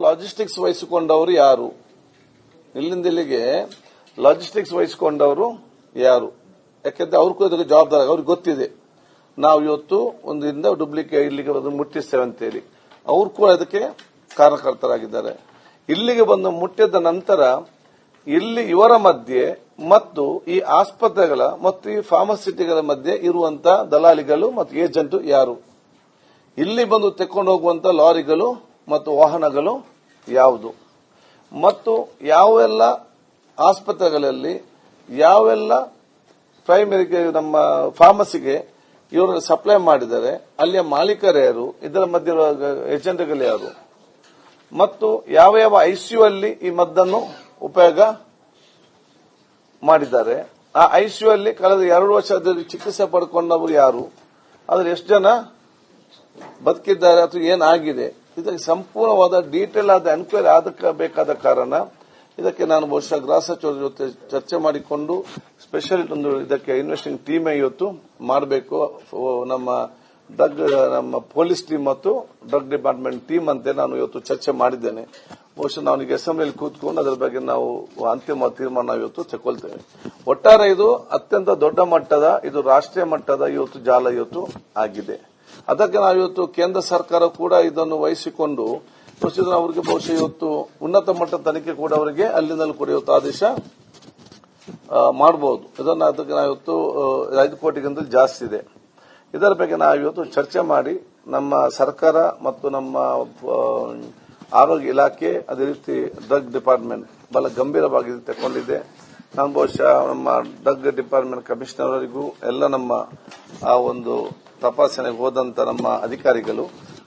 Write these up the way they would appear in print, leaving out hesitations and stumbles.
Logistics ವಹಿಸಿಕೊಂಡವರು ಯಾರು, ಇಲ್ಲಿಂದ ಇಲ್ಲಿಗೆ ಲಾಜಿಸ್ಟಿಕ್ಸ್ ವಹಿಸಿಕೊಂಡವರು ಯಾರು? ಯಾಕೆಂದ್ರೆ ಅವ್ರಿಗೂ ಇದಕ್ಕೆ ಜವಾಬ್ದಾರಿ, ಅವ್ರಿಗೆ ಗೊತ್ತಿದೆ ನಾವು ಇವತ್ತು ಒಂದಿಂದ ಡುಪ್ಲಿಕೇಟ್ ಇಲ್ಲಿಗೆ ಮುಟ್ಟಿಸ್ತೇವೆ ಅಂತೇಳಿ. ಅವ್ರು ಕೂಡ ಅದಕ್ಕೆ ಕಾರಣಕರ್ತರಾಗಿದ್ದಾರೆ. ಇಲ್ಲಿಗೆ ಬಂದು ಮುಟ್ಟಿದ ನಂತರ ಇಲ್ಲಿ ಇವರ ಮಧ್ಯೆ ಮತ್ತು ಈ ಆಸ್ಪತ್ರೆಗಳ ಮತ್ತು ಈ ಫಾರ್ಮಸಿಟಿಗಳ ಮಧ್ಯೆ ಇರುವಂತಹ ದಲಾಲಿಗಳು ಮತ್ತು ಏಜೆಂಟ್ ಯಾರು, ಇಲ್ಲಿ ಬಂದು ತೆಕ್ಕೊಂಡು ಹೋಗುವಂತ ಲಾರಿಗಳು ಮತ್ತು ವಾಹನಗಳು ಯಾವುದು, ಮತ್ತು ಯಾವೆಲ್ಲ ಆಸ್ಪತ್ರೆಗಳಲ್ಲಿ ಯಾವೆಲ್ಲ ಪ್ರೈಮರಿಗೆ ನಮ್ಮ ಫಾರ್ಮಸಿಗೆ ಇವರು ಸಪ್ಲೈ ಮಾಡಿದರೆ ಅಲ್ಲಿಯ ಮಾಲೀಕರು ಯಾರು, ಇದರ ಮಧ್ಯೆ ಏಜೆಂಟ್ಗಳು ಯಾರು, ಮತ್ತು ಯಾವ ಯಾವ ಐಸಿಯು ಅಲ್ಲಿ ಈ ಮದ್ದನ್ನು ಉಪಯೋಗ ಮಾಡಿದ್ದಾರೆ, ಆ ಐಸಿಯು ಅಲ್ಲಿ ಕಳೆದ 2 ವರ್ಷದಲ್ಲಿ ಚಿಕಿತ್ಸೆ ಪಡ್ಕೊಂಡವರು ಯಾರು, ಆದ್ರೆ ಎಷ್ಟು ಜನ ಬದುಕಿದ್ದಾರೆ ಅಥವಾ ಏನಾಗಿದೆ, ಇದಕ್ಕೆ ಸಂಪೂರ್ಣವಾದ ಡೀಟೇಲ್ ಆದ ಎನ್ಕ್ವೈರಿ ಆಗಬೇಕಾದ ಕಾರಣ ಇದಕ್ಕೆ ನಾನು ಬಹುಶಃ ಗೃಹ ಸಚಿವರ ಜೊತೆ ಚರ್ಚೆ ಮಾಡಿಕೊಂಡು ಸ್ಪೆಷಲ್ ಒಂದು ಇದಕ್ಕೆ ಇನ್ವೆಸ್ಟಿಂಗ್ ಟೀಮ್ ಇವತ್ತು ಮಾಡಬೇಕು. ನಮ್ಮ ಪೊಲೀಸ್ ಟೀಮ್ ಮತ್ತು ಡ್ರಗ್ ಡಿಪಾರ್ಟ್ಮೆಂಟ್ ಟೀಮ್ ಅಂತ ನಾನು ಇವತ್ತು ಚರ್ಚೆ ಮಾಡಿದ್ದೇನೆ. ಬಹುಶಃ ನಾವು ಈಗ ಅಸೆಂಬ್ಲಿಯಲ್ಲಿ ಕೂತ್ಕೊಂಡು ಅದರ ಬಗ್ಗೆ ನಾವು ಅಂತಿಮ ತೀರ್ಮಾನ ಇವತ್ತು ತಗೊಳ್ತೇವೆ. ಒಟ್ಟಾರೆ ಇದು ಅತ್ಯಂತ ದೊಡ್ಡ ಮಟ್ಟದ, ಇದು ರಾಷ್ಟ್ರೀಯ ಮಟ್ಟದ ಇವತ್ತು ಜಾಲ ಇವತ್ತು ಆಗಿದೆ. ಅದಕ್ಕೆ ನಾವು ಇವತ್ತು ಕೇಂದ್ರ ಸರ್ಕಾರ ಕೂಡ ಇದನ್ನು ವಹಿಸಿಕೊಂಡು ಅವರಿಗೆ ಬಹುಶಃ ಇವತ್ತು ಉನ್ನತ ಮಟ್ಟದ ತನಿಖೆ ಕೂಡ ಅವರಿಗೆ ಅಲ್ಲಿಂದಲೂ ಕೂಡ ಇವತ್ತು ಆದೇಶ ಮಾಡಬಹುದು. ಇದನ್ನು ಅದಕ್ಕೆ ನಾವು ಇವತ್ತು 5 ಕೋಟಿಗಿಂತ ಜಾಸ್ತಿ ಇದೆ. ಇದರ ಬಗ್ಗೆ ನಾವು ಇವತ್ತು ಚರ್ಚೆ ಮಾಡಿ ನಮ್ಮ ಸರ್ಕಾರ ಮತ್ತು ನಮ್ಮ ಆರೋಗ್ಯ ಇಲಾಖೆ ಅದೇ ರೀತಿ ಡ್ರಗ್ ಡಿಪಾರ್ಟ್ಮೆಂಟ್ ಬಹಳ ಗಂಭೀರವಾಗಿ ತಗೊಂಡಿದೆ. ನಾನು ಬಹುಶಃ ನಮ್ಮ ಡ್ರಗ್ ಡಿಪಾರ್ಟ್ಮೆಂಟ್ ಕಮಿಷನರ್ ಅವರಿಗೂ ಎಲ್ಲ ನಮ್ಮ ಆ ಒಂದು ತಪಾಸಣೆಗೆ ಹೋದಂತ ನಮ್ಮ ಅಧಿಕಾರಿಗಳು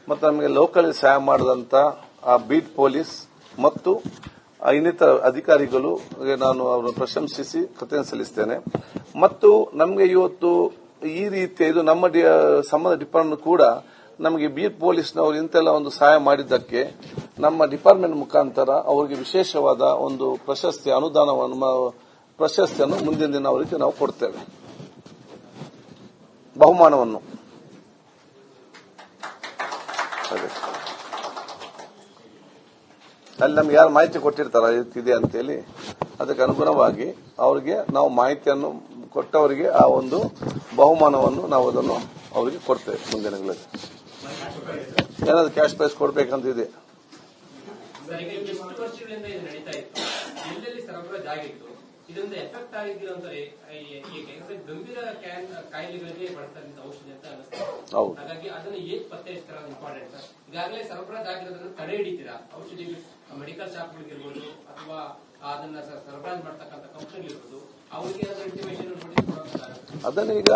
ಮತ್ತು ನಮಗೆ ಲೋಕಲ್ ಸಹಾಯ ಮಾಡಿದಂತ ಆ ಬೀಟ್ ಪೊಲೀಸ್ ಮತ್ತು ಇನ್ನಿತರ ಅಧಿಕಾರಿಗಳು ನಾನು ಅವರನ್ನು ಪ್ರಶಂಸಿಸಿ ಕೃತಜ್ಞತೆ ಸಲ್ಲಿಸುತ್ತೇನೆ. ಮತ್ತು ನಮಗೆ ಇವತ್ತು ಈ ರೀತಿ ಇದು ನಮ್ಮ ಸಂಬಂಧ ಡಿಪಾರ್ಟ್ಮೆಂಟ್ ಕೂಡ ನಮಗೆ ಬೀಟ್ ಪೊಲೀಸ್ನವರು ಇಂತೆಲ್ಲ ಒಂದು ಸಹಾಯ ಮಾಡಿದ್ದಕ್ಕೆ ನಮ್ಮ ಡಿಪಾರ್ಟ್ಮೆಂಟ್ ಮುಖಾಂತರ ಅವರಿಗೆ ವಿಶೇಷವಾದ ಒಂದು ಪ್ರಶಸ್ತಿಯನ್ನು ಮುಂದಿನ ದಿನ ಅವರಿಗೆ ನಾವು ಕೊಡ್ತೇವೆ, ಬಹುಮಾನವನ್ನು. ಅಲ್ಲಿ ನಮ್ಗೆ ಯಾರು ಮಾಹಿತಿ ಕೊಟ್ಟಿರ್ತಾರ ಇದೆ ಅಂತೇಳಿ ಅದಕ್ಕೆ ಅನುಗುಣವಾಗಿ ಅವರಿಗೆ ನಾವು ಮಾಹಿತಿಯನ್ನು ಕೊಟ್ಟವರಿಗೆ ಆ ಒಂದು ಬಹುಮಾನವನ್ನು ನಾವು ಅದನ್ನು ಅವರಿಗೆ ಕೊಡ್ತೇವೆ. ಮುಂದಿನ ದಿನಗಳಲ್ಲಿ ಏನಾದ್ರು ಕ್ಯಾಶ್ ಪ್ರೈಸ್ ಕೊಡಬೇಕಂತ ಇದೆ. ಇದರಿಂದ ಎಫೆಕ್ಟ್ ಆಗಿದ್ದೀರ ಅಂತಾರೆ ಗಂಭೀರ ಕಾಯಿಲೆಗಳಿಗೆ ಬಳಸ್ತಕ್ಕಂಥ ಔಷಧಿ ಅಂತ ಅನಿಸ್ತದೆ. ಹಾಗಾಗಿ ಅದನ್ನ ಹೇಗೆ ಪತ್ತೆ ಹಚ್ತಾರ ಇಂಪಾರ್ಟೆಂಟ್. ಈಗಾಗಲೇ ಸರಬರಾಜು ಆಗಿರೋದನ್ನ ತಡೆ ಹಿಡಿತೀರಾ? ಔಷಧಿ ಮೆಡಿಕಲ್ ಶಾಪ್ಗಳಿಗಿರ್ಬೋದು ಅಥವಾ ಅದನ್ನ ಸರಬರಾಜು ಮಾಡ್ತಕ್ಕಂಥ ಕಂಪನಿಗಳಿರ್ಬೋದು, ಅವರಿಗೆ ಅದರ ಇಂಟಿಮೇಷನ್ ಅದನ್ನೀಗ